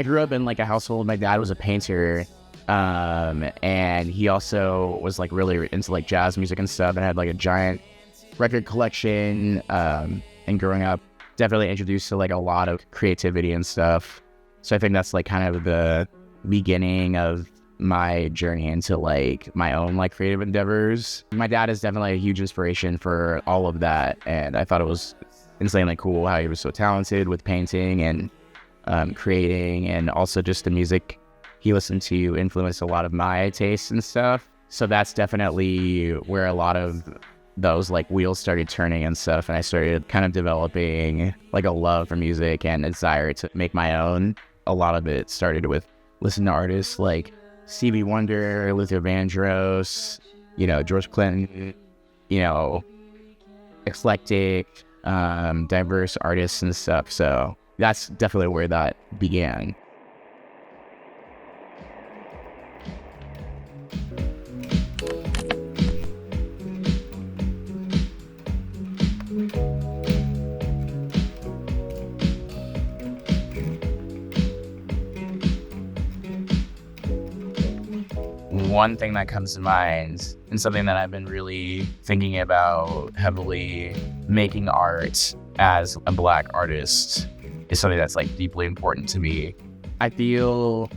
I grew up in like a household. My dad was a painter, and he also was like really into like jazz music and stuff, and had like a giant record collection. And growing up, definitely introduced to like a lot of creativity and stuff. So I think that's like kind of the beginning of my journey into like my own like creative endeavors. My dad is definitely a huge inspiration for all of that, and I thought it was insanely cool how he was so talented with painting and creating, and also just the music he listened to influenced a lot of my tastes and stuff. So that's definitely where a lot of those like wheels started turning and stuff, and I started kind of developing like a love for music and a desire to make my own. A lot of it started with listening to artists like Stevie Wonder, Luther Vandross, George Clinton, eclectic, diverse artists and stuff. So that's definitely where that began. One thing that comes to mind, and something that I've been really thinking about heavily, making art as a Black artist is something that's like deeply important to me. I feel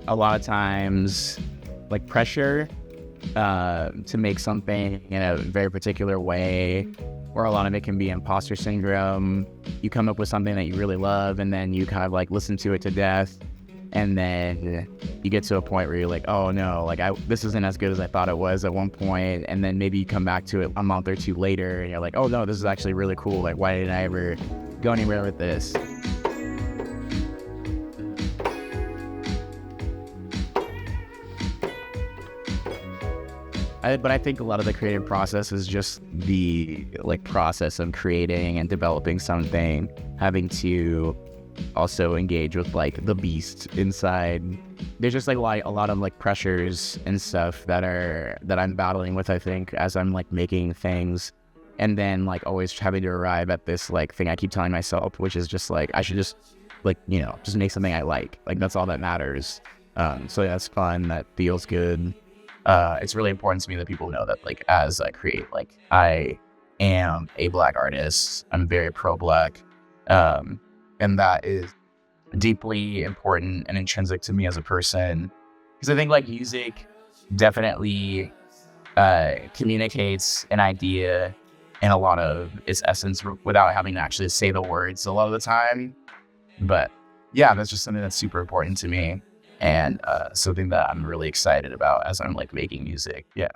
a lot of times like pressure to make something in a very particular way, or a lot of it can be imposter syndrome. You come up with something that you really love, and then you kind of like listen to it to death. And then you get to a point where you're like, oh no, like this isn't as good as I thought it was at one point. And then maybe you come back to it a month or two later and you're like, oh no, this is actually really cool. Like, why didn't I ever go anywhere with this? But I think a lot of the creative process is just the like process of creating and developing something, having to also engage with like the beast inside. There's just like a lot of like pressures and stuff that I'm battling with, I think, as I'm like making things, and then like always having to arrive at this like thing I keep telling myself, which is just like I should just like just make something I like that's all that matters. So that's fun, that feels good. It's really important to me that people know that like as I create, like I am a Black artist. I'm very pro-Black. And that is deeply important and intrinsic to me as a person. Because I think like music definitely communicates an idea in a lot of its essence without having to actually say the words a lot of the time. But yeah, that's just something that's super important to me, and something that I'm really excited about as I'm like making music. Yeah.